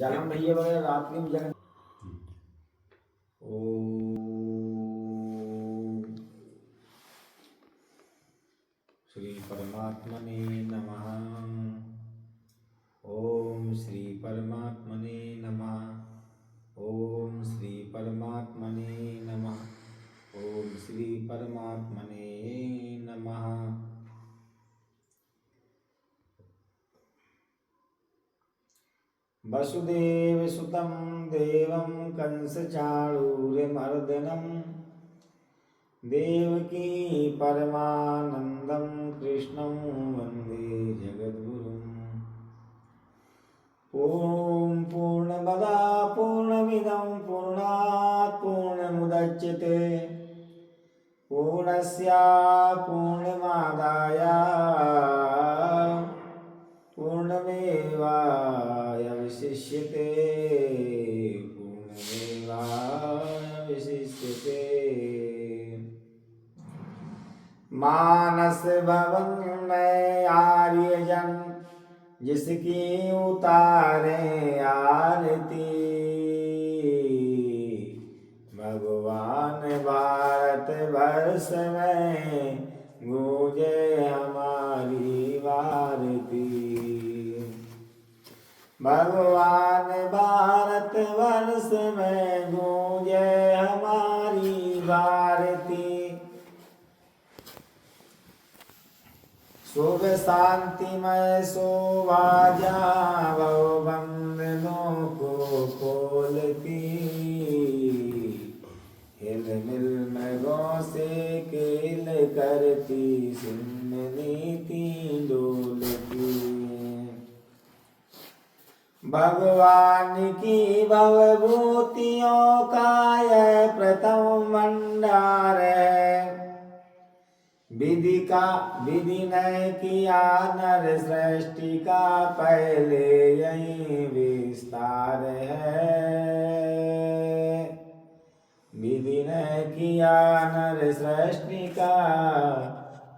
जलम भैया वगैरह रात्रि में जगन। ओम श्री परमात्मने नमः। ओम श्री परमात्मने नमः। ओम श्री परमात्मने नमः। ओम श्री परमात्मने नमः। वसुदेव सुतं देवं कंसचाणूरमर्दनं देवकी परमानंदं कृष्णं वंदे जगद्गुरुम्। ॐ पूर्णमदा पूर्णमिदं पूर्णात् पूर्णमुदच्यते पूर्णस्य पूर्णमादाय पूर्णमेवावशिष्यते मानस भवन में आर्यजन जिसकी उतारे आरती भगवान भारत वर्ष में गूंजे हमारी वारती। भगवान भारत वर्ष में गूंजे हमारी वारती। शुभ शांतिमय शोभा जावो बंधनों को खोलती हिल मिल मृगों से खेल करती सिंह नीति डोलती। भगवान की भवभूतियों का यह प्रथम भंडार है। विधि ने किया नर सृष्टि का पहले यही विस्तार है। विधि ने किया नर सृष्टि का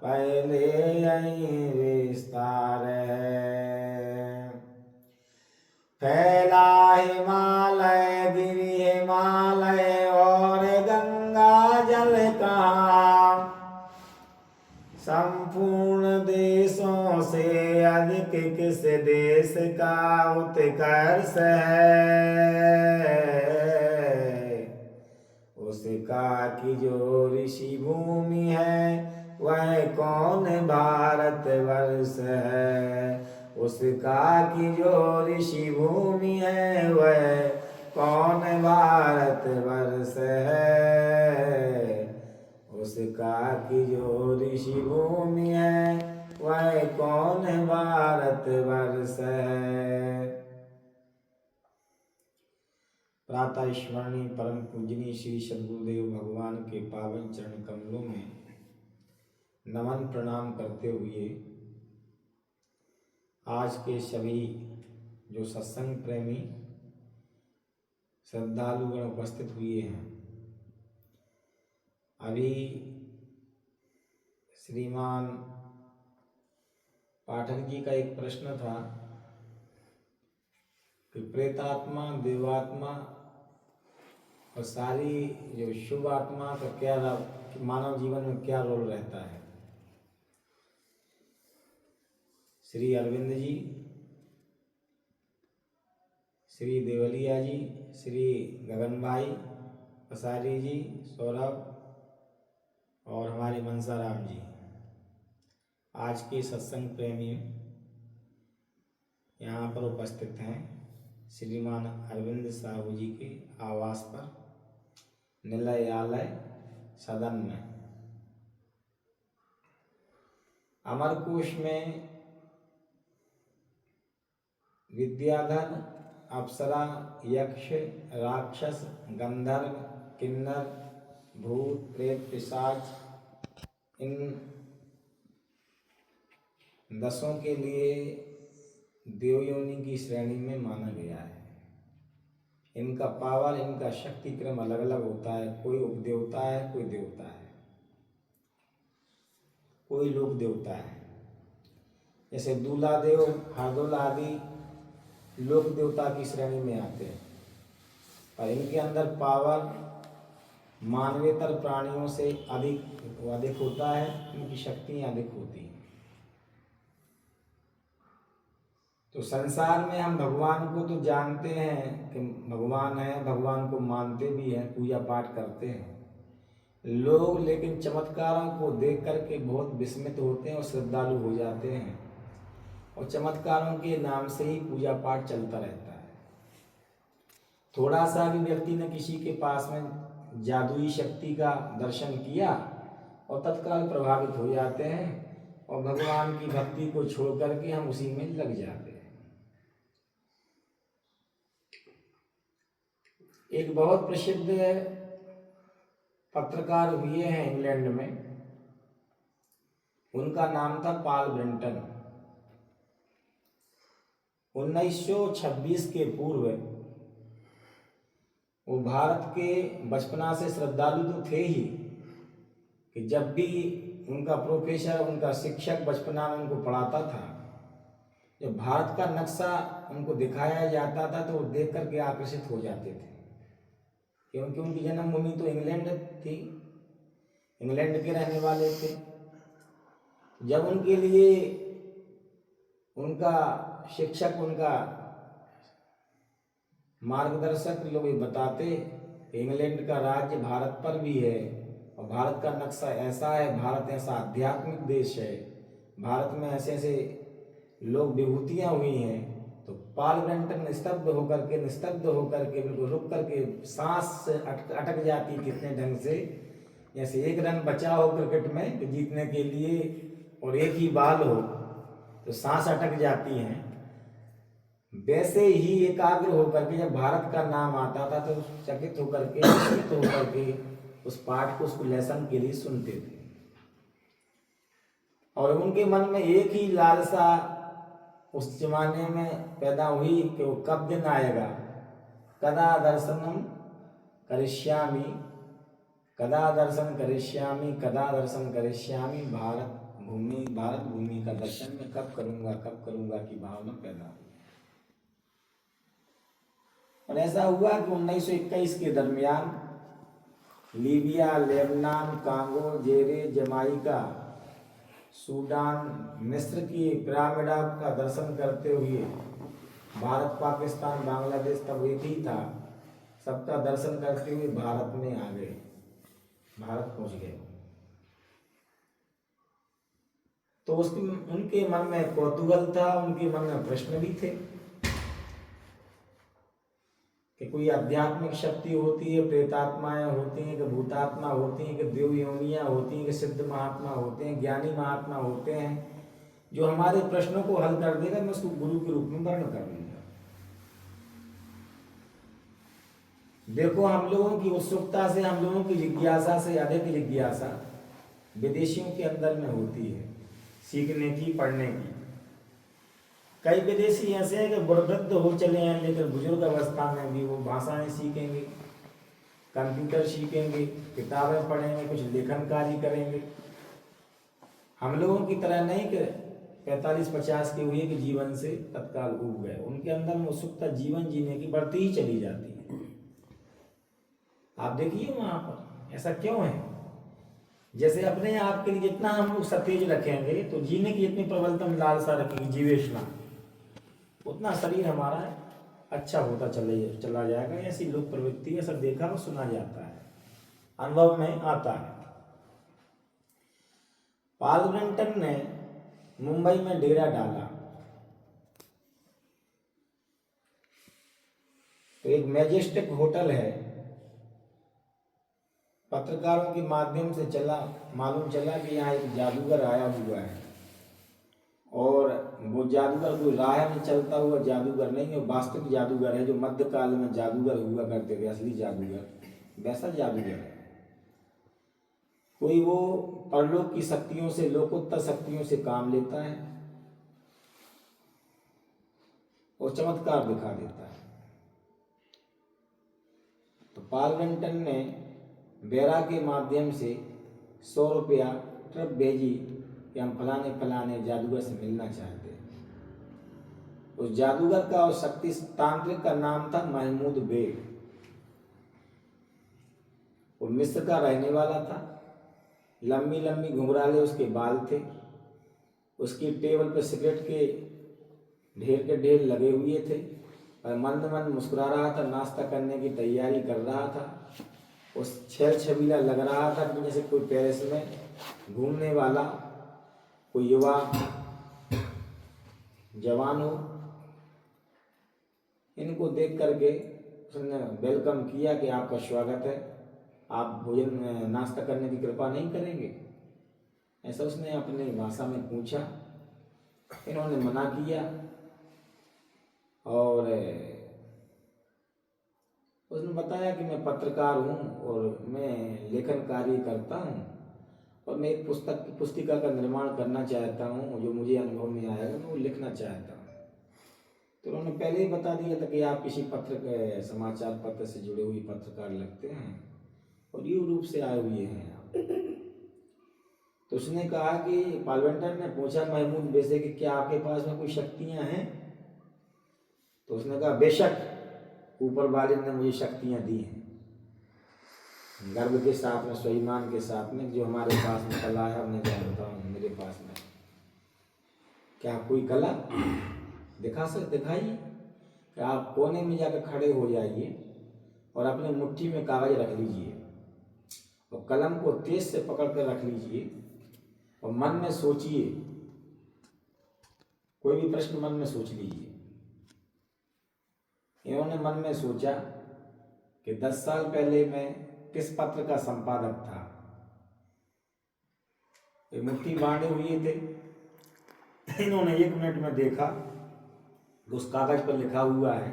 पहले यही विस्तार है। फैला हिमालय गिरि हिमालय और गंगा जल कहाँ संपूर्ण देशों से अधिक किस देश का उत्कर्ष है। उसका की जो ऋषि भूमि है वह कौन भारत वर्ष है। उसका की जो ऋषि भूमि है वह कौन भारत वर्ष है। उसका की जो ऋषि भूमि है वह कौन भारत वर्ष है। प्रातः स्मरणीय परम पूजनीय श्री सद्गुरुदेव भगवान के पावन चरण कमलों में नमन प्रणाम करते हुए आज के सभी जो सत्संग प्रेमी श्रद्धालुगण उपस्थित हुए हैं। अभी श्रीमान पाठक जी का एक प्रश्न था कि प्रेतात्मा देवात्मा और सारी जो शुभ आत्मा का क्या मानव जीवन में क्या रोल रहता है। श्री अरविंद जी, श्री देवलिया जी, श्री गगन भाई पसारी जी, सौरभ और हमारे मनसाराम जी आज के सत्संग प्रेमी यहाँ पर उपस्थित हैं। श्रीमान अरविंद साहू जी के आवास पर निलयालय सदन में अमरकोश में विद्याधर अप्सरा यक्ष राक्षस गंधर्व किन्नर भूत प्रेत पिशाच इन 10 के लिए देवयोनि की श्रेणी में माना गया है। इनका पावर इनका शक्ति क्रम अलग अलग होता है। कोई उपदेवता है, कोई देवता है, कोई लोक देवता है। जैसे दूलादेव हरदोल आदि लोक देवता की श्रेणी में आते हैं, पर इनके अंदर पावर मानवेतर प्राणियों से अधिक होता है, इनकी शक्तियाँ अधिक होती हैं। तो संसार में हम भगवान को तो जानते हैं कि भगवान है, भगवान को मानते भी हैं, पूजा पाठ करते हैं लोग, लेकिन चमत्कारों को देख करके बहुत विस्मित होते हैं और श्रद्धालु हो जाते हैं, और चमत्कारों के नाम से ही पूजा पाठ चलता रहता है। थोड़ा सा भी व्यक्ति ने किसी के पास में जादुई शक्ति का दर्शन किया और तत्काल प्रभावित हो जाते हैं, और भगवान की भक्ति को छोड़ करके हम उसी में लग जाते हैं। एक बहुत प्रसिद्ध पत्रकार हुए हैं इंग्लैंड में, उनका नाम था पॉल ब्रेंटन। 1926 के पूर्व वो भारत के बचपना से श्रद्धालु तो थे ही, कि जब भी उनका प्रोफेसर, उनका शिक्षक बचपना में उनको पढ़ाता था, जब भारत का नक्शा उनको दिखाया जाता था तो वो देख करके आकर्षित हो जाते थे, क्योंकि उनकी जन्मभूमि तो इंग्लैंड थी, इंग्लैंड के रहने वाले थे। जब उनके लिए उनका शिक्षक, उनका मार्गदर्शक लोग बताते कि इंग्लैंड का राज्य भारत पर भी है, और भारत का नक्शा ऐसा है, भारत ऐसा आध्यात्मिक देश है, भारत में ऐसे ऐसे लोग विभूतियाँ हुई हैं, तो पॉल ब्रेंटन निस्तब्ध होकर के बिल्कुल रुक करके सांस अटक जाती कितने ढंग से, जैसे एक रन बचा हो क्रिकेट में कि जीतने के लिए और एक ही बॉल हो तो सांस अटक जाती हैं, वैसे ही एकाग्र होकर के जब भारत का नाम आता था तो चकित होकर के उस पाठ को, उसको लेसन के लिए सुनते थे। और उनके मन में एक ही लालसा उस जमाने में पैदा हुई कि वो कब दिन आएगा, कदा दर्शन करिष्यामि, भारत भूमि का दर्शन मैं कब करूँगा की भावना पैदा हुई। और ऐसा हुआ कि 1921 के दरमियान लीबिया, लेबनान, कांगो, जेरे, जमाइका, सूडान, मिस्र की पिरामिडा का दर्शन करते हुए भारत, पाकिस्तान, बांग्लादेश तब एक ही था, सबका दर्शन करते हुए भारत में आ गए, भारत पहुंच गए। तो उनके मन में कौतूहल था, उनके मन में प्रश्न भी थे कि कोई आध्यात्मिक शक्ति होती है, प्रेतात्माएं होती हैं, कि भूतात्मा होती हैं, कि देव योनियां होती हैं, कि सिद्ध महात्मा होते हैं, ज्ञानी महात्मा होते हैं, जो हमारे प्रश्नों को हल कर देगा, मैं उसको गुरु के रूप में वर्ण कर लूंगा। देखो, हम लोगों की उत्सुकता से, हम लोगों की जिज्ञासा से अधिक जिज्ञासा विदेशियों के अंदर में होती है, सीखने की, पढ़ने की। कई विदेशी ऐसे हैं कि वृद्ध हो चले हैं, लेकिन बुजुर्ग अवस्था में भी वो भाषाएं सीखेंगे, कंप्यूटर सीखेंगे, किताबें पढ़ेंगे, कुछ लेखन कार्य करेंगे। हम लोगों की तरह नहीं कि 45-50 के हुए कि जीवन से तत्काल उब गए, उनके अंदर में उत्सुकता जीवन जीने की बढ़ती ही चली जाती है। आप देखिए वहां पर ऐसा क्यों है? जैसे अपने आप के लिए जितना हम लोग सतेज रखेंगे, तो जीने की जितनी प्रबलतम लालसा रखेंगे, जीवेशना, उतना शरीर हमारा अच्छा होता चला जाएगा। ऐसी लोक प्रवृत्ति, ऐसा देखा और सुना जाता है, अनुभव में आता है। पॉल ब्रेंटन ने मुंबई में डेरा डाला, तो एक मैजेस्टिक होटल है, पत्रकारों के माध्यम से मालूम चला कि यहाँ एक जादूगर आया हुआ है, और वो जादूगर कोई राह में चलता हुआ जादूगर नहीं है, वास्तविक जादूगर है, जो मध्यकाल में जादूगर हुआ करते थे, असली जादूगर, वैसा जादूगर है। कोई वो परलोक की शक्तियों से, लोकोत्तर शक्तियों से काम लेता है और चमत्कार दिखा देता है। तो पॉल ब्रेंटन ने बेरा के माध्यम से 100 रुपया ट्रिप भेजी कि हम फलाने जादूगर से मिलना चाहते हैं। उस जादूगर का और शक्ति तांत्रिक का नाम था महमूद बेग। वो मिस्र का रहने वाला था। लंबी लंबी घुंघराले उसके बाल थे। उसकी टेबल पर सिगरेट के ढेर लगे हुए थे और मंद मंद मुस्कुरा रहा था, नाश्ता करने की तैयारी कर रहा था। उस छेल छबीला लग रहा था कि जैसे कोई पेरिस में घूमने वाला कोई युवा जवान हो। इनको देख करके उसने वेलकम किया कि आपका स्वागत है, आप भोजन नाश्ता करने की कृपा नहीं करेंगे, ऐसा उसने अपनी भाषा में पूछा। इन्होंने मना किया और उसने बताया कि मैं पत्रकार हूँ और मैं लेखन कार्य करता हूँ और मैं एक पुस्तिका का निर्माण करना चाहता हूँ, जो मुझे अनुभव में आएगा मैं वो लिखना चाहता हूँ। तो उन्होंने पहले ही बता दिया था कि आप किसी समाचार पत्र से जुड़े हुए पत्रकार लगते हैं और यूरोप से आए हुए हैं आप। तो उसने कहा कि पार्लियामेंटर ने पूछा महमूद बेसे कि क्या आपके पास में कोई शक्तियाँ हैं? तो उसने कहा बेशक, ऊपर वाले ने मुझे शक्तियाँ दी हैं, गर्व के साथ में, स्वाभिमान के साथ में, जो हमारे पास में कला है मैं जानता हूँ मेरे पास में। क्या कोई कला दिखाइए। कि आप कोने में जाकर खड़े हो जाइए और अपने मुट्ठी में कागज रख लीजिए और कलम को तेज से पकड़ कर रख लीजिए और मन में सोचिए, कोई भी प्रश्न मन में सोच लीजिए। इन्होंने मन में सोचा कि 10 साल पहले मैं किस पत्र का संपादक था। ये मुट्ठी बांधे हुए थे। इन्होंने 1 मिनट में देखा, उस कागज पर लिखा हुआ है,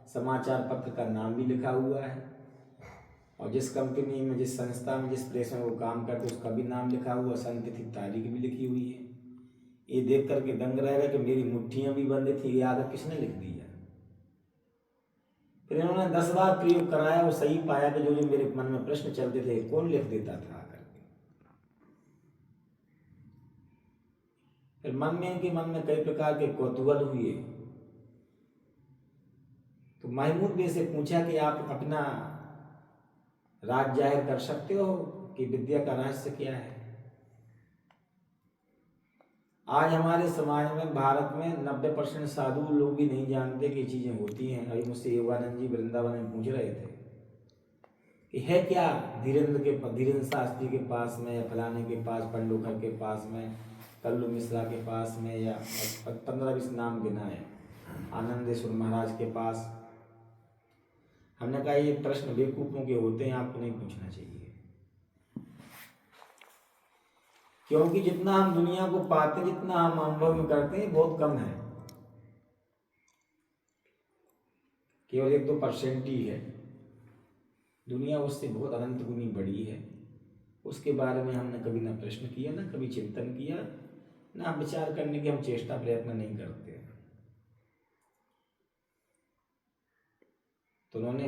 समाचार पत्र का नाम भी लिखा हुआ है और जिस कंपनी में, जिस संस्था में, जिस प्रेस में वो काम करते उसका भी नाम लिखा हुआ, सन तिथि तारीख भी लिखी हुई है। ये देख करके दंग रह गए कि मेरी मुट्ठियां भी बंद थी, ये आदत किसने लिख दिया। फिर इन्होंने 10 बार प्रयोग कराया, वो सही पाया कि जो जो मेरे मन में प्रश्न चलते थे कौन लिख देता था करके। फिर मन में कई प्रकार के कौतूहल हुए। तो महमूद बे से पूछा कि आप अपना राज जाहिर कर सकते हो कि विद्या का रहस्य क्या है। आज हमारे समाज में, भारत में 90% साधु लोग भी नहीं जानते कि चीजें होती हैं। अभी मुझसे योगानंद जी वृंदावन में पूछ रहे थे कि है क्या धीरेन्द्र शास्त्री के पास में, या फलाने के पास, पंडोखर के पास में, कल्लू मिश्रा के पास में, या 15-20 नाम गिना है, आनंदेश्वर महाराज के पास। हमने कहा ये प्रश्न बेवकूफों के होते हैं, आपको नहीं पूछना चाहिए, क्योंकि जितना हम दुनिया को पाते, जितना हम अनुभव में करते हैं बहुत कम है, केवल 1-2% ही है। दुनिया उससे बहुत अनंत गुनी बड़ी है। उसके बारे में हमने कभी ना प्रश्न किया, ना कभी चिंतन किया, ना विचार करने की हम चेष्टा प्रयत्न नहीं करते। तो उन्होंने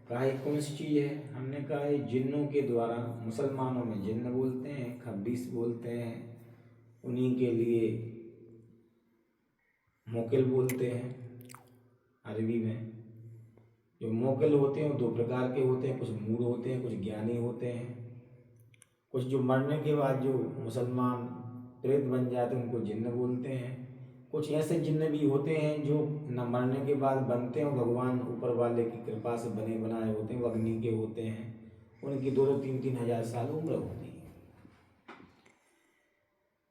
कहा ये कौन सी चीज़ है? हमने कहा ये जिन्नों के द्वारा, मुसलमानों में जिन्न बोलते हैं, खब्बीस बोलते हैं, उन्हीं के लिए मोकिल बोलते हैं अरबी में। जो मोकिल होते हैं वो 2 प्रकार के होते हैं, कुछ मूढ़ होते हैं, कुछ ज्ञानी होते हैं। कुछ जो मरने के बाद जो मुसलमान प्रेत बन जाते हैं उनको जिन्न बोलते हैं। कुछ ऐसे जिन्न भी होते हैं जो न मरने के बाद बनते हैं, भगवान ऊपर वाले की कृपा से बने बनाए होते हैं, वो अग्नि के होते हैं, उनकी 2-3 हज़ार साल उम्र होती है।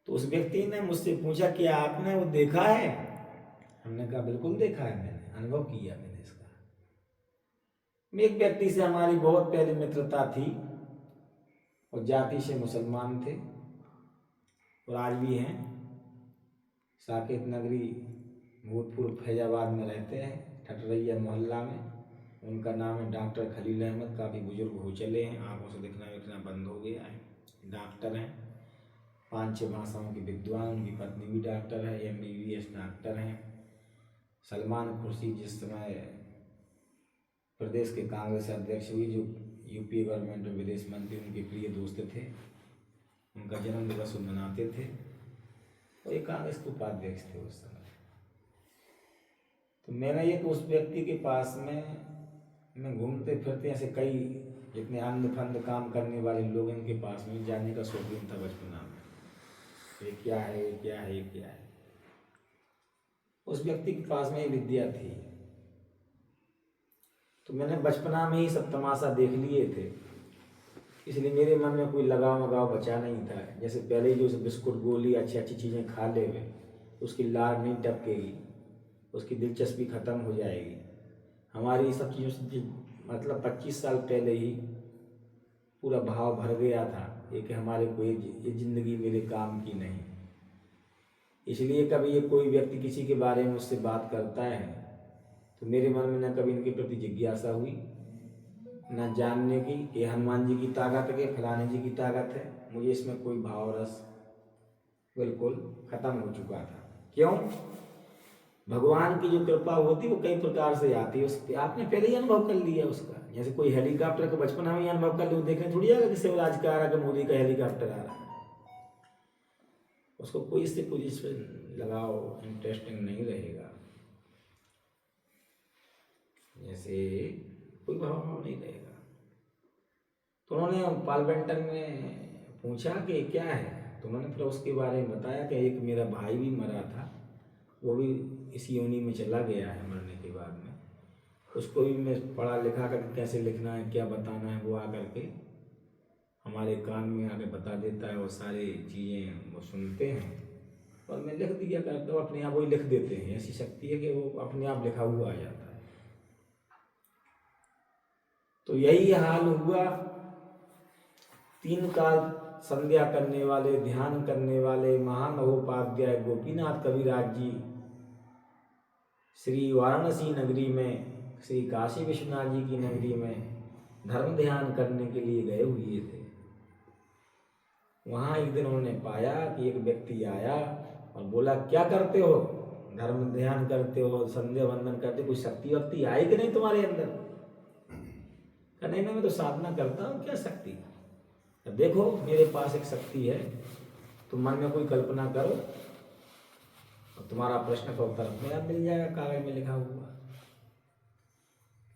तो उस व्यक्ति ने मुझसे पूछा कि आपने वो देखा है? हमने कहा बिल्कुल देखा है, मैंने अनुभव किया मैंने इसका। एक व्यक्ति से हमारी बहुत पहले मित्रता थी और जाति से मुसलमान थे और आज भी हैं। साकेत नगरी भूतपूर्व फैजाबाद में रहते हैं, ठटरैया मोहल्ला में। उनका नाम है डॉक्टर खलील अहमद। काफ़ी बुजुर्ग हो चले हैं, आंखों से दिखना बंद हो गया है। डॉक्टर हैं, 5-6 भाषाओं के विद्वान। उनकी पत्नी भी डॉक्टर है, MBBS डॉक्टर हैं। सलमान खुर्शीद जिस समय प्रदेश के कांग्रेस अध्यक्ष हुई, जो यूपी गवर्नमेंट में विदेश मंत्री, उनके प्रिय दोस्त थे। उनका जन्म दिवस वो मनाते थे और ये कांग्रेस के उपाध्यक्ष थे उस समय। तो मैंने एक उस व्यक्ति के पास में मैं घूमते फिरते ऐसे कई जितने अंध फंद काम करने वाले लोग इनके पास में जाने का शौकीन था बचपना में। ये क्या है, ये क्या है, ये क्या है। उस व्यक्ति के पास में ये विद्या थी, तो मैंने बचपना में ही सब तमाशा देख लिए थे, इसलिए मेरे मन में कोई लगाव मगाव बचा नहीं था। जैसे पहले ही जो बिस्कुट गोली अच्छी अच्छी चीज़ें खा ले हुए, उसकी लार नहीं टपकेगी, उसकी दिलचस्पी खत्म हो जाएगी। हमारी सब चीज़ों से मतलब 25 साल पहले ही पूरा भाव भर गया था ये कि हमारे को ये जिंदगी मेरे काम की नहीं। इसलिए कभी ये कोई व्यक्ति किसी के बारे में मुझसे बात करता है तो मेरे मन में न कभी इनके प्रति जिज्ञासा हुई, न जानने की कि हनुमान जी की ताकत है कि फलाने जी की ताकत है। मुझे इसमें कोई भाव रस बिल्कुल खत्म हो चुका था। क्यों? भगवान की जो कृपा होती वो कई प्रकार से आती है, उसके आपने पहले ही अनुभव कर लिया उसका। जैसे कोई हेलीकॉप्टर का बचपन में ही अनुभव कर लो, देखने थोड़ी आएगा कि शिवराज का आ रहा कि मोदी का हेलीकॉप्टर आ रहा है। उसको कोई इससे कुछ इस लगाओ इंटरेस्टिंग नहीं रहेगा, जैसे कोई भाव नहीं रहेगा। तो उन्होंने पॉल बेंटन में पूछा कि क्या है, तो मैंने फिर उसके बारे में बताया कि एक मेरा भाई भी मरा था, वो भी इस योनि में चला गया है मरने के बाद में। उसको भी मैं पढ़ा लिखा कर कैसे लिखना है, क्या बताना है, वो आकर के हमारे कान में आके बता देता है। वो सारी चीज़ें वो सुनते हैं और मैं लिख दिया करता हूँ, अपने आप वो लिख देते हैं। ऐसी शक्ति है कि वो अपने आप लिखा हुआ आ जाता है। तो यही हाल हुआ। 3 काल संध्या करने वाले, ध्यान करने वाले महामहोपाध्याय गोपीनाथ कविराज जी श्री वाराणसी नगरी में, श्री काशी विश्वनाथ जी की नगरी में धर्म ध्यान करने के लिए गए हुए थे। वहाँ एक दिन उन्होंने पाया कि एक व्यक्ति आया और बोला, क्या करते हो? धर्म ध्यान करते हो, संध्या वंदन करते, कोई शक्ति वक्ति आई कि नहीं तुम्हारे अंदर? नहीं, मैं तो साधना करता हूँ, क्या शक्ति? देखो मेरे पास एक शक्ति है, तुम मन में कोई कल्पना करो और तुम्हारा प्रश्न का उत्तर अपने आप मिल जाएगा कागज में लिखा हुआ।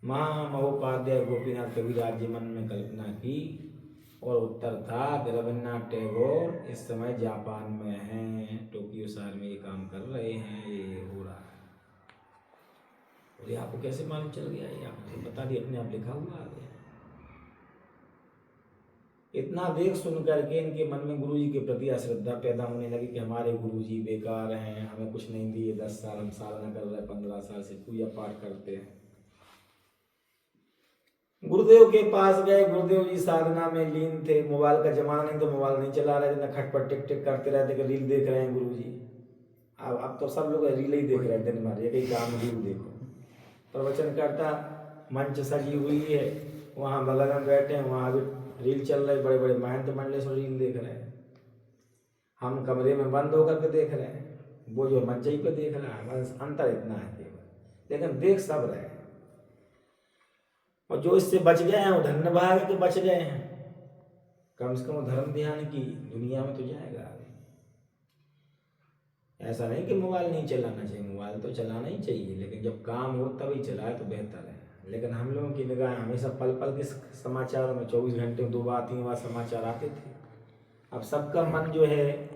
महामहोपाध्याय गोपीनाथ कविराज जी मन में कल्पना की और उत्तर था कि रविन्द्रनाथ टैगोर इस समय जापान में हैं, टोक्यो शहर में ये काम कर रहे हैं, ये हो रहा है। और आपको कैसे मालूम चल गया? ये आपको बता दिया, अपने आप लिखा हुआ आ गया। इतना देख सुन करके इनके मन में गुरुजी के प्रति अश्रद्धा पैदा होने लगी कि हमारे गुरुजी बेकार हैं, हमें कुछ नहीं दिए, 10 साल हम साधना कर रहे हैं, 15 साल से पूजा पाठ करते हैं। गुरुदेव के पास गए, गुरुदेव जी साधना में लीन थे। मोबाइल का जमाना नहीं तो मोबाइल नहीं चला रहे थे, न खटपट टिक टिक करते रहते कि रील देख रहे हैं गुरुजी। अब तो सब लोग रील ही देख रहे हैं दिन भर, एक ही काम रील देखो। प्रवचन करता मंच सजी हुई है, वहाँ बगल में बैठे हैं, वहाँ भी रील चल रही, बड़े बड़े महंत मंडलेश्वर रील देख रहे हैं। हम कमरे में बंद होकर के देख रहे हैं, वो जो मंच ही पे देख रहा है। बस अंतर इतना है केवल, लेकिन देख सब रहे हैं। और जो इससे बच गए हैं वो धन्य भाग के बच गए हैं। कम से कम धर्म ध्यान की दुनिया में तो जाएगा आगे। ऐसा नहीं कि मोबाइल नहीं चलाना चाहिए, मोबाइल तो चलाना ही चाहिए, लेकिन जब काम हो तभी चलाए तो बेहतर है। लेकिन हम लोगों की निगाह हमेशा पल पल के समाचारों में, 24 घंटे में 2 बार 3 बार समाचार आते थे। अब सबका मन जो है,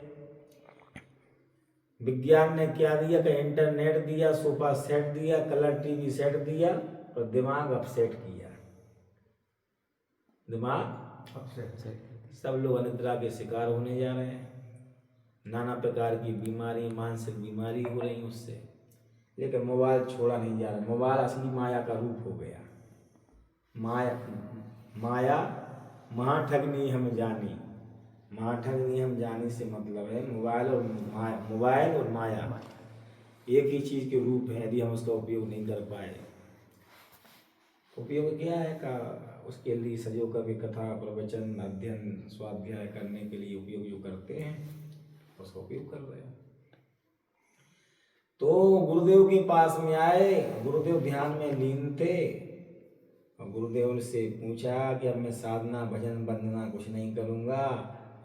विज्ञान ने क्या दिया कि इंटरनेट दिया, सोफा सेट दिया, कलर टीवी सेट दिया, और दिमाग अपसेट किया। दिमाग अपसेट, सब लोग अनिद्रा के शिकार होने जा रहे हैं। नाना प्रकार की बीमारी, मानसिक बीमारी हो रही उससे। लेकिन मोबाइल छोड़ा नहीं जा रहा। मोबाइल असली माया का रूप हो गया। माया महाठगनी हम जानी। महाठगनी हम जानी से मतलब है मोबाइल और माया एक ही चीज़ के रूप है। यदि हम उसका उपयोग नहीं कर पाए, उपयोग क्या है का उसके लिए सजो कभी कथा प्रवचन अध्ययन स्वाध्याय करने के लिए उपयोग जो करते हैं उसका उपयोग कर रहे हैं। तो गुरुदेव के पास में आए, गुरुदेव ध्यान में लीन थे और गुरुदेव से पूछा कि अब मैं साधना भजन वंदना कुछ नहीं करूँगा,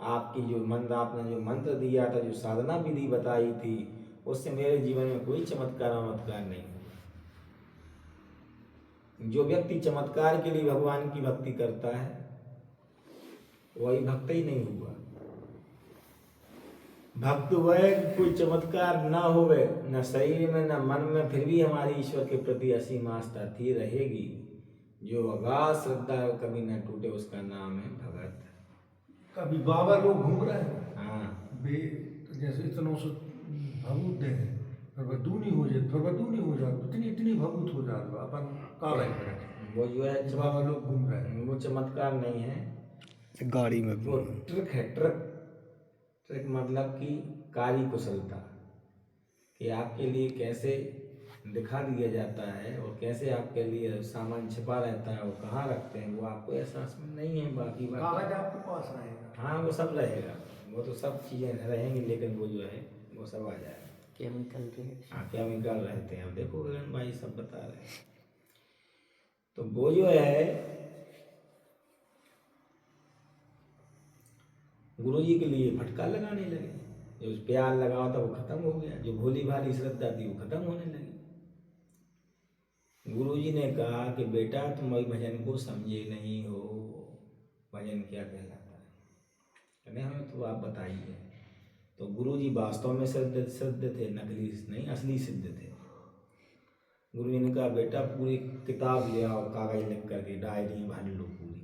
आपकी जो मंत्र, आपने जो मंत्र दिया था, जो साधना विधि बताई थी, उससे मेरे जीवन में कोई चमत्कार नहीं हुआ। जो व्यक्ति चमत्कार के लिए भगवान की भक्ति करता है वही भक्त ही नहीं हुआ। भक्त वह कोई चमत्कार ना होवे, न शरीर में न मन में, फिर भी हमारी ईश्वर के प्रति असीम आस्था थी रहेगी। जो अगाध श्रद्धा कभी न टूटे उसका नाम है भगत। कभी बाबा लोग घूम रहे हैं, हाँ जैसे इतना से भभूत दे फिर वह दूनी हो जाए, फिर वह दूनी हो जाए, इतनी इतनी भभूत हो जाए अपन कहाँ रहे। वो जो है बाबा लोग घूम रहे हैं, वो चमत्कार नहीं है, गाड़ी में वो ट्रिक है। ट्रिक ट्रिक मतलब कि कार्य कुशलता, कि आपके लिए कैसे दिखा दिया जाता है और कैसे आपके लिए सामान छिपा रहता है, वो कहाँ रखते हैं वो आपको एहसास में नहीं है। बाकी कागज आपके पास रहेगा, हाँ वो सब रहेगा, वो तो सब चीज़ें रहेंगी, लेकिन वो जो है वो सब आ जाएगा। Chemical reaction. हाँ केमिकल रहते हैं, अब देखो गगन भाई सब बता रहे हैं। तो वो जो है गुरु जी के लिए फटकार लगाने लगे। जो प्यार लगाओ था वो खत्म हो गया, जो भोली भाली श्रद्धा थी वो खत्म होने लगी। गुरु जी ने कहा कि बेटा तुम अभी भजन को समझे नहीं हो, भजन क्या कहलाता है, कहने हमें तो आप बताइए। तो गुरु जी वास्तव में सिद्ध थे, नकली नहीं, असली सिद्ध थे। गुरु जी ने कहा बेटा पूरी किताब ले आओ, कागज लिख करके डायरी भर लो पूरी।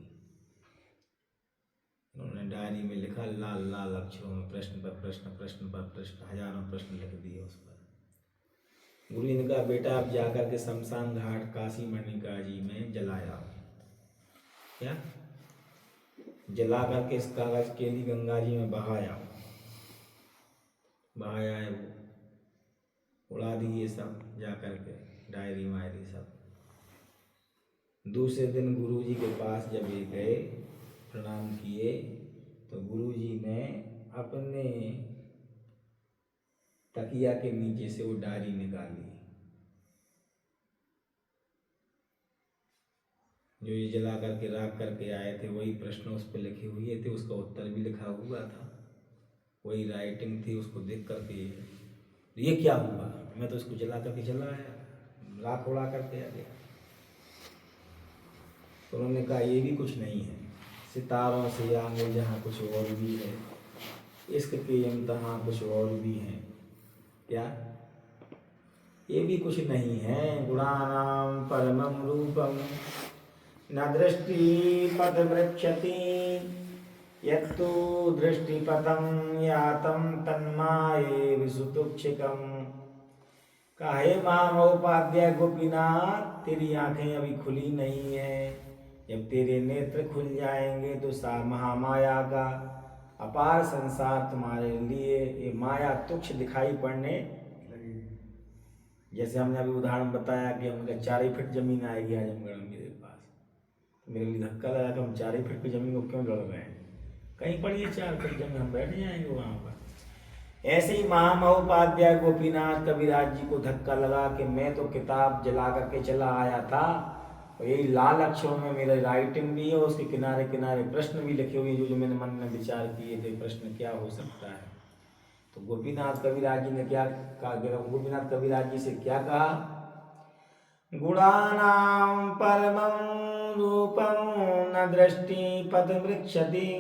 उन्होंने डायरी में लिखा लाल लाल अक्षरों में प्रश्न पर प्रश्न, प्रश्न पर प्रश्न, हजारों प्रश्न लिख दिए उस पर। गुरु जी ने कहा बेटा आप जाकर के शमशान घाट काशी मणिका जी में जलाया। क्या जला करके इस कागज के लिए गंगा जी में बहाया है, वो उड़ा दिए सब जा करके डायरी वायरी सब। दूसरे दिन गुरु जी के पास जब ये गए, प्रणाम किए, तो गुरु जी ने अपने तकिया के नीचे से वो डायरी निकाली जो ये जला करके राख करके आए थे। वही प्रश्न उस पर लिखे हुए थे, उसका उत्तर भी लिखा हुआ था, वही राइटिंग थी। उसको देख करके ये क्या हुआ, मैं तो इसको जला करके चला आया, राख उड़ा करके आ गया। तो उन्होंने कहा ये भी कुछ नहीं है, सितारों से आगे जहाँ कुछ और भी है, इश्क के इम्तहां कुछ और भी हैं। क्या ये भी कुछ नहीं है। गुणानां परमं रूपम न दृष्टि पद वृक्षति, यत्तु दृष्टिपथं यातं तन्माये विसुतुक्षिकम। काहे महामहोपाध्याय गोपीनाथ तेरी आंखें अभी खुली नहीं है, जब तेरे नेत्र खुल जाएंगे तो महामाया का अपार संसार तुम्हारे लिए ये माया तुच्छ दिखाई पड़ने लगी। जैसे हमने अभी उदाहरण बताया कि हमने 4 ही फीट जमीन आएगी आजमगढ़ में मेरे पास, तो मेरे लिए धक्का लगा कि हम 4 ही फीट की जमीन को क्यों लड़ रहे हैं, कहीं पड़ी है 4 फीट जमीन, हम बैठ जाएंगे वहाँ पर। ऐसे ही महामहोपाध्याय गोपीनाथ कविराज जी को धक्का लगा कि मैं तो किताब जला करके चला आया था, और यही लाल अक्षरों में मेरा राइटिंग भी है, उसके किनारे किनारे प्रश्न भी लिखे हुए जो मैंने मन में विचार किए थे, प्रश्न क्या हो सकता है। तो गोपीनाथ कविराज जी ने क्या कहा, गोपीनाथ कविराज जी से क्या कहा, गुणानां परमं रूपं न दृष्टि पद वृक्षति,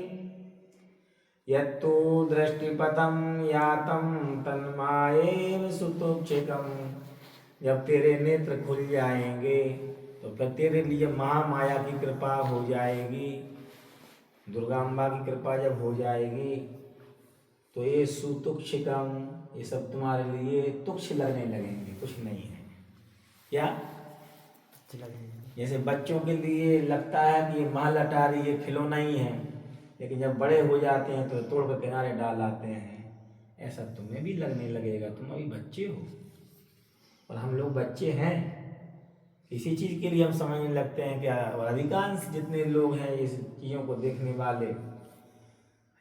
यत्तु दृष्टिपथं यातं तन्माये सुतुक्षिकम। जब तेरे नेत्र खुल जाएंगे तो फिर तेरे लिए महामाया की कृपा हो जाएगी, दुर्गाम्बा की कृपा जब हो जाएगी तो ये सुतुक्षिकम, ये सब तुम्हारे लिए तुच्छ लगने लगेंगे, कुछ नहीं है। क्या जैसे बच्चों के लिए लगता है कि ये माल अटारी ये खिलौना ही है, लेकिन जब बड़े हो जाते हैं तो तोड़ कर किनारे डाल आते हैं, ऐसा तुम्हें भी लगने लगेगा। तुम अभी बच्चे हो और हम लोग बच्चे हैं, इसी चीज़ के लिए हम समझने लगते हैं कि अधिकांश जितने लोग हैं इस चीज़ों को देखने वाले,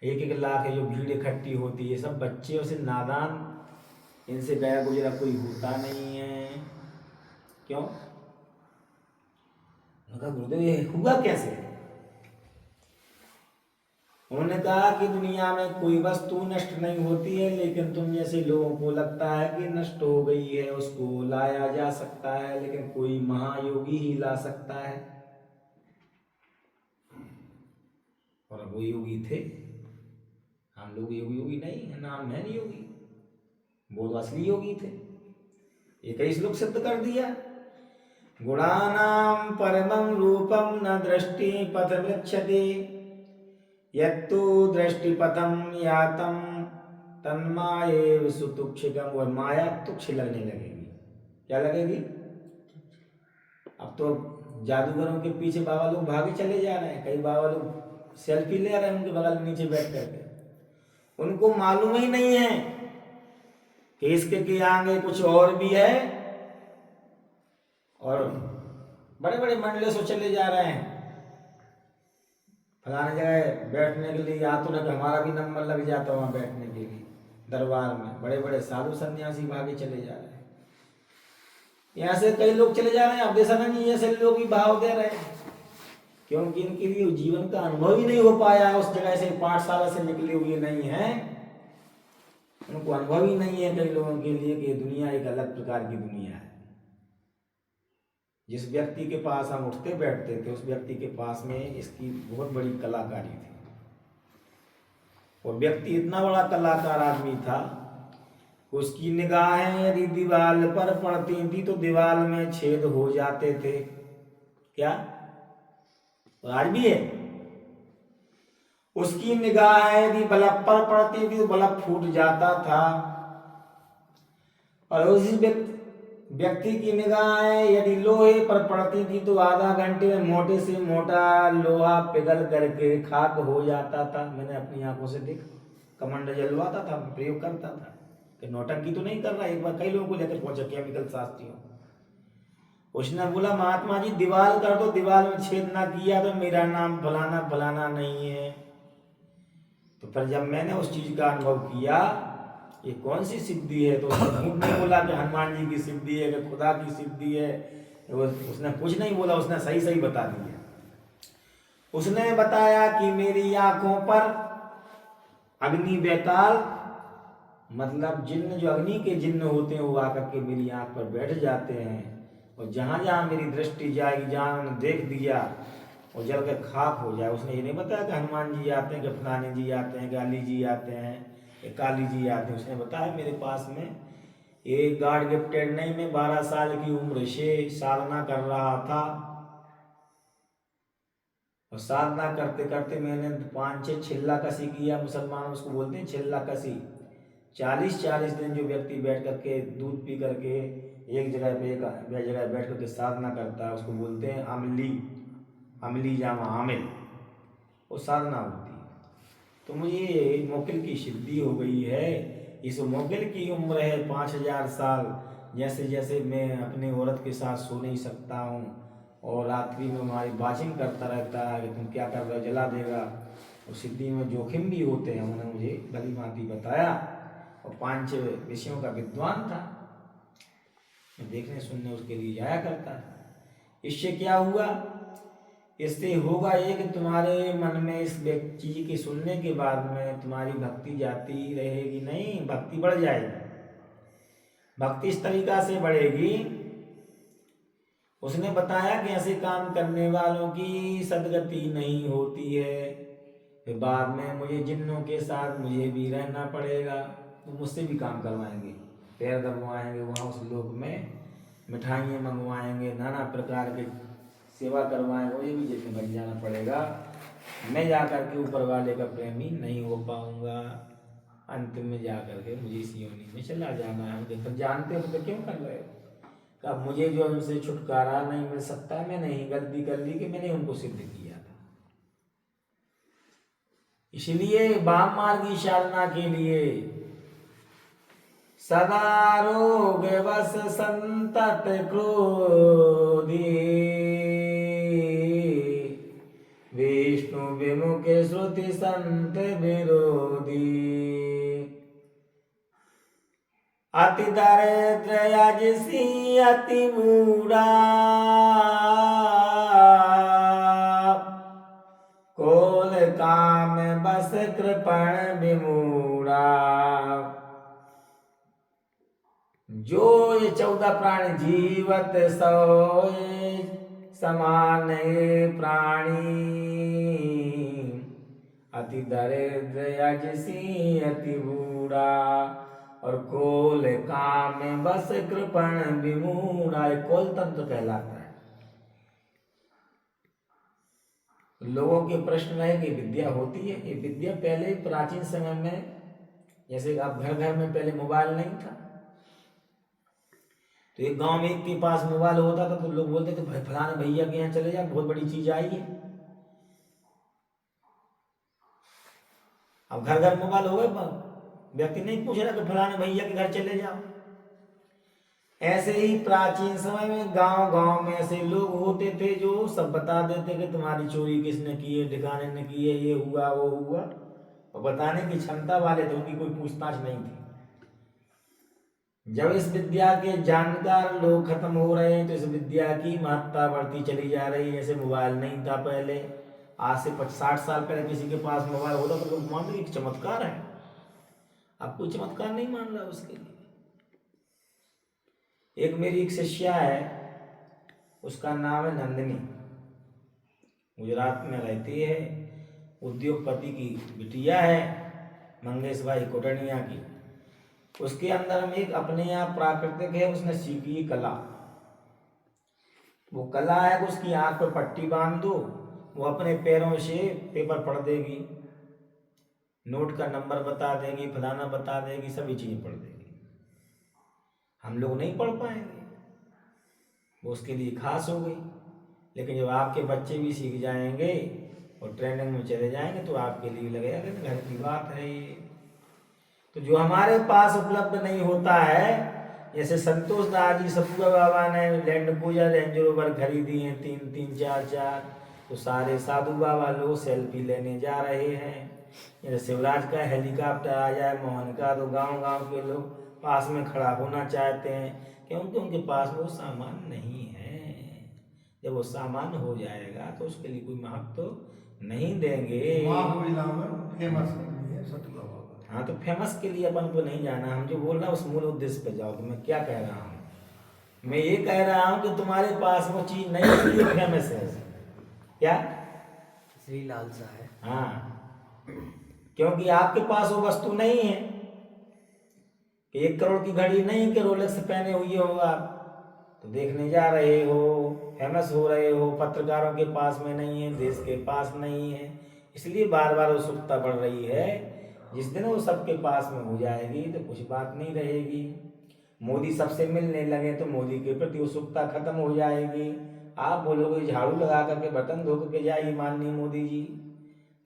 1-1 लाख जो भीड़ इकट्ठी होती है, सब बच्चे और से नादान, इनसे गया गुजरा कोई होता नहीं है। क्यों? उनका गुरुदेव ये हुआ कैसे? उन्होंने कहा कि दुनिया में कोई वस्तु नष्ट नहीं होती है, लेकिन तुम जैसे लोगों को लगता है कि नष्ट हो गई है, उसको लाया जा सकता है, लेकिन कोई महायोगी ही ला सकता है। और वो योगी थे, हम लोग योगी नहीं है, नाम है नहीं योगी, वो तो असली योगी थे। ये कई श्लोक सिद्ध कर दिया। गुणानां परमं रूपं न दृष्टि पथमृच्छते, यत्तु दृष्टिपथम यातम तन्माये सुतुक्षिकम। और माया तुक्ष लगने लगेगी। क्या लगेगी? अब तो जादूगरों के पीछे बाबा लोग भागे चले जा रहे हैं। कई बाबा लोग सेल्फी ले रहे हैं उनके बगल में नीचे बैठ करके। उनको मालूम ही नहीं है कि इसके के आगे कुछ और भी है, और बड़े बड़े मंडले से चले जा रहे हैं फलाने जगह बैठने के लिए। या तो ना कि हमारा भी नंबर लग जाता वहां बैठने के लिए दरबार में। बड़े बड़े साधु सन्यासी भागे चले जा रहे हैं। यहाँ से कई लोग चले जा रहे हैं। अब देशानंद जी जैसे लोग भी भाव दे रहे हैं, क्योंकि इनके लिए जीवन का अनुभव ही नहीं हो पाया। उस जगह से पाठशाला से निकले हुए नहीं है, उनको अनुभव ही नहीं है कई लोगों के लिए कि दुनिया एक अलग प्रकार की दुनिया है। जिस व्यक्ति के पास हम उठते बैठते थे, उस व्यक्ति के पास में इसकी बहुत बड़ी कलाकारी थी। और व्यक्ति इतना बड़ा कलाकार आदमी था, उसकी निगाहें यदि दीवार पर पड़ती थी तो दीवार में छेद हो जाते थे। क्या? आज भी है। उसकी निगाहें यदि बल्ब पर पड़ती थी तो बल्ब फूट जाता था। और उसी व्यक्ति की निगाहें यदि लोहे पर पड़ती थी तो आधा घंटे में मोटे से मोटा लोहा पिघल करके खाक हो जाता था। मैंने अपनी आंखों से देखा। कमंड जलवाता था, प्रयोग करता था कि नौटंकी तो नहीं कर रहा। एक बार कई लोगों को लेकर पहुंचा केमिकल शास्त्रियों। उसने बोला महात्मा जी दीवार कर दो, दीवार में छेद ना किया तो मेरा नाम फलाना फलाना नहीं है। तो फिर जब मैंने उस चीज का अनुभव किया, ये कौन सी सिद्धि है, तो उसने नहीं बोला कि हनुमान जी की सिद्धि है कि खुदा की सिद्धि है। उसने कुछ नहीं बोला, उसने सही सही बता दिया। उसने बताया कि मेरी आंखों पर अग्नि बेताल, मतलब जिन्न, जो अग्नि के जिन्न होते हैं वो आकर के मेरी आंख पर बैठ जाते हैं। और जहां जहां मेरी दृष्टि जाएगी, जहां उन्होंने देख दिया वो जल के खाक हो जाए। उसने ये नहीं बताया कि हनुमान जी आते हैं, कि फलाने जी आते हैं, गाली जी आते हैं, काली जी आते हैं। उसने बताया मेरे पास में एक गॉड गिफ्टेड नहीं, मैं 12 साल की उम्र से साधना कर रहा था। और साधना करते करते मैंने 5-6 छिल्ला कसी किया। मुसलमान उसको बोलते हैं छिल्ला कसी। 40-40 दिन जो व्यक्ति बैठ करके दूध पी करके एक जगह पे एक जगह बैठ करके साधना करता है, उसको बोलते हैं अमली जामा आमिल। वो साधना होती है। तो मुझे मोकिल की सिद्धि हो गई है। इस मोकिल की उम्र है 5000 साल। जैसे जैसे मैं अपने औरत के साथ सो नहीं सकता हूँ और रात्रि में हमारी वाचिंग करता रहता है कि तुम क्या कर रहे हो, जला देगा। और सिद्धि में जोखिम भी होते हैं, उन्होंने मुझे भली भांति बताया। और 5 विषयों का विद्वान था, मैं देखने सुनने उसके लिए जाया करता था। इससे क्या हुआ? इससे होगा ये कि तुम्हारे मन में इस चीज के सुनने के बाद में तुम्हारी भक्ति जाती रहेगी नहीं, भक्ति बढ़ जाएगी। भक्ति इस तरीका से बढ़ेगी। उसने बताया कि ऐसे काम करने वालों की सदगति नहीं होती है। फिर बाद में मुझे जिन्नों के साथ मुझे भी रहना पड़ेगा, तो मुझसे भी काम करवाएंगे, पैर दबवाएंगे, वहाँ उस लोक में मिठाइयाँ मंगवाएंगे, नाना प्रकार के सेवा करवाएंगे, मुझे भी जितने बन जाना पड़ेगा। मैं जाकर के ऊपर वाले का प्रेमी नहीं हो पाऊंगा। अंत में जाकर के मुझे इस योनि में चला जाना है। फिर जानते हो तो क्यों कर रहे हो? अब मुझे जो उनसे छुटकारा नहीं मिल सकता, मैंने ही गलती कर ली कि मैंने उनको सिद्ध किया था। इसलिए वाम मार्गी साधना के लिए सदा रोग वश संतत क्रोधी, विष्णु विमुख श्रुति संत विरोधी, अति दरिद्र यजसी अति मूढ़ा, कोल काम बस 14 प्राणी जीवत सोए समान प्राणी अति दरिद्र यजसी अति बूढ़ा और कोल काम में बस कृपण विमूढ़ा। कोल तंत्र कहलाता है। लोगों के प्रश्न रहे कि विद्या होती है। ये विद्या पहले प्राचीन समय में, जैसे आप घर घर में पहले मोबाइल नहीं था, तो एक गांव में एक के पास मोबाइल होता था तो लोग बोलते थे भाई फलाने भैया के यहाँ चले जाओ, बहुत बड़ी चीज आई है। अब घर घर मोबाइल हो गए, व्यक्ति नहीं पूछ रहा कि फलाने भैया के घर चले जाओ। ऐसे ही प्राचीन समय में गांव गांव में ऐसे लोग होते थे जो सब बता देते कि तुम्हारी चोरी किसने की है, ठिकाने ने की है, ये हुआ वो हुआ, और बताने की क्षमता वाले थे, उनकी कोई पूछताछ नहीं थी। जब इस विद्या के जानकार लोग खत्म हो रहे हैं तो इस विद्या की महत्ता बढ़ती चली जा रही है। जैसे मोबाइल नहीं था पहले, आज से 60 साल पहले किसी के पास मोबाइल होता तो लोग मानते कि चमत्कार है। अब कोई चमत्कार नहीं मान रहा उसके लिए। एक मेरी एक शिष्या है, उसका नाम है नंदिनी, गुजरात में रहती है, उद्योगपति की बिटिया है, मंगेश भाई कोटनिया की। उसके अंदर में एक अपने आप प्राकृतिक है, उसने सीखी कला। वो कला है कि उसकी आंख पर पट्टी बांध दो, वो अपने पैरों से पेपर पढ़ देगी, नोट का नंबर बता देगी, फलाना बता देगी, सभी चीजें पढ़ देगी। हम लोग नहीं पढ़ पाएंगे, वो उसके लिए खास हो गई। लेकिन जब आपके बच्चे भी सीख जाएंगे और ट्रेनिंग में चले जाएंगे तो आपके लिए लगेगा कि घर की बात है ये। तो जो हमारे पास उपलब्ध नहीं होता है, जैसे संतोष दास जी सतुआ बाबा ने लैंड क्रूजर रेंज रोवर खरीदी है 3-3 4-4, तो सारे साधु बाबा लोग सेल्फी लेने जा रहे हैं। जैसे शिवराज का हेलीकॉप्टर आ जाए, मोहन का, तो गांव गांव के लोग पास में खड़ा होना चाहते हैं, क्योंकि उनके पास वो सामान नहीं है। जब वो सामान हो जाएगा तो उसके लिए कोई महत्व तो नहीं देंगे। फेमस है सतुआ बाबा। हाँ, तो फेमस के लिए अपन को नहीं जाना। हम जो बोल रहा हूँ उस मूल उद्देश्य पे जाओ। तो मैं क्या कह रहा हूँ, मैं ये कह रहा हूँ कि तुम्हारे पास वो चीज नहीं है जो फेमस है। क्या श्री लालसा है। हाँ, क्योंकि आपके पास वो वस्तु नहीं है कि 1 करोड़ की घड़ी नहीं कि रोलेक्स पहने हुए हो आप, तो देखने जा रहे हो, फेमस हो रहे हो, पत्रकारों के पास में नहीं है, देश के पास नहीं है, इसलिए बार बार उत्सुकता बढ़ रही है। जिस दिन वो सबके पास में हो जाएगी तो कुछ बात नहीं रहेगी। मोदी सबसे मिलने लगे तो मोदी के प्रति उत्सुकता खत्म हो जाएगी। आप बोलोगे झाड़ू लगा करके बटन धो करके जाइए माननीय मोदी जी,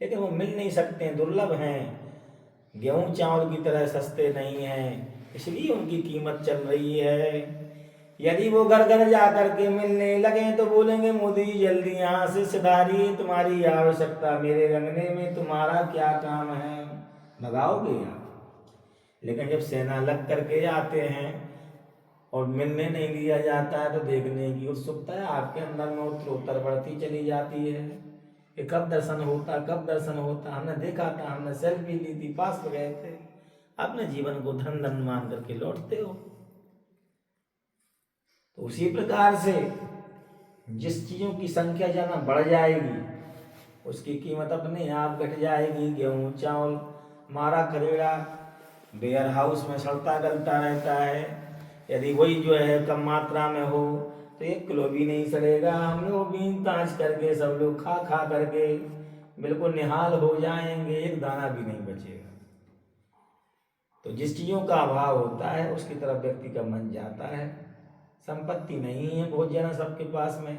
लेकिन वो मिल नहीं सकते हैं, दुर्लभ हैं, गेहूं चावल की तरह सस्ते नहीं हैं, इसलिए उनकी कीमत चल रही है। यदि वो घर घर जा करके मिलने लगे तो बोलेंगे मोदी जी जल्दी यहाँ से सुधारिए, तुम्हारी आवश्यकता मेरे रंगने में तुम्हारा क्या काम है, भगाओगे आप। लेकिन जब सेना लग करके आते हैं और मिलने नहीं लिया जाता है तो देखने की उत्सुकता है आपके अंदर में उत्तरोत्तर बढ़ती चली जाती है कि कब दर्शन होता, कब दर्शन होता। हमने देखा था, हमने सेल्फी ली थी, पास में गए थे, अपने जीवन को धन धन मान करके लौटते हो। तो उसी प्रकार से जिस चीजों की संख्या ज्यादा बढ़ जाएगी उसकी कीमत अपने आप घट जाएगी। गेहूं चावल मारा खरेड़ा वेयर हाउस में सड़ता गलता रहता है, यदि वही जो है कम मात्रा में हो तो 1 किलो भी नहीं सड़ेगा। हम लोग बीन ताज करके सब लोग खा खा करके बिल्कुल निहाल हो जाएंगे, एक दाना भी नहीं बचेगा। तो जिस चीजों का अभाव होता है उसकी तरफ व्यक्ति का मन जाता है। संपत्ति नहीं है बहुत जना सबके पास में,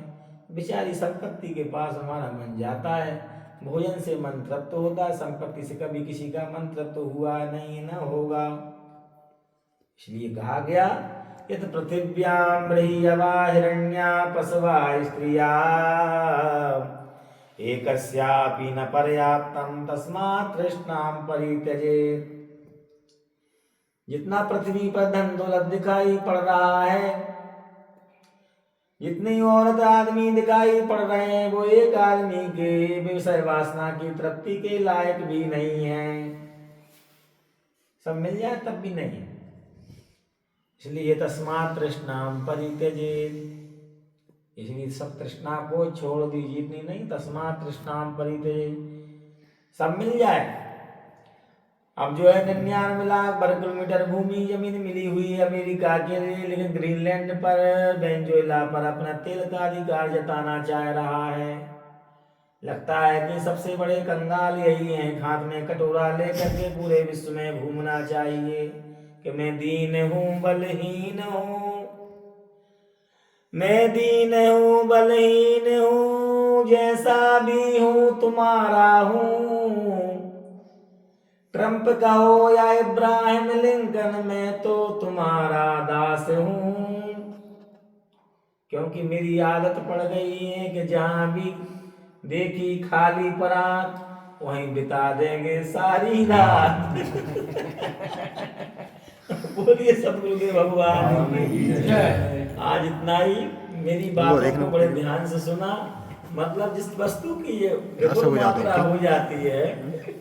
बेचारी संपत्ति के पास हमारा मन जाता है। भोजन से मन तृप्त होता है, संपत्ति से कभी किसी का मन तृप्त हुआ नहीं, न होगा। इसलिए कहा गया यत पृथिव्याम बृहयवा हिरण्या पशवा स्त्रिया एकस्यापि न पर्याप्तम तस्मात् तृष्णाम परित्यजेत्। जितना पृथ्वी पर धन दौलत दिखाई पड़ रहा है, जितनी औरत आदमी दिखाई पड़ रहे हैं, वो एक आदमी के विषय वासना की तृप्ति के लायक भी नहीं है। सब मिल जाए तब भी नहीं। इसलिए तस्मात् तृष्णाम परित्यजेत, इसलिए सब तृष्णा को छोड़ दीजिए। इतनी नहीं, तस्मात् तृष्णाम परित्यजेत, सब मिल जाए। अब जो है 99 लाख वर्ग किलोमीटर भूमि जमीन मिली हुई है अमेरिका के लिए, लेकिन ग्रीनलैंड पर वेनेजुएला पर अपना तेल का अधिकार जताना चाह रहा है। लगता है कि सबसे बड़े कंगाल यही हैं, हाथ में कटोरा लेकर के पूरे विश्व में घूमना चाहिए कि मैं दीन हूँ बलहीन हूँ, मैं दीन हूँ बलहीन हूँ, जैसा भी हूँ तुम्हारा हूँ। ट्रंप कहो या इब्राहिम लिंकन, मैं तो तुम्हारा दास हूँ। क्योंकि मेरी आदत पड़ गई है कि जहां भी देखी खाली परात वहीं बिता देंगे सारी रात। बोलिए सतगुरुदेव भगवान की जय। आज इतना ही। मेरी बातों को बड़े ध्यान से सुना, मतलब जिस वस्तु की ये विपुल मात्रा हो जाती है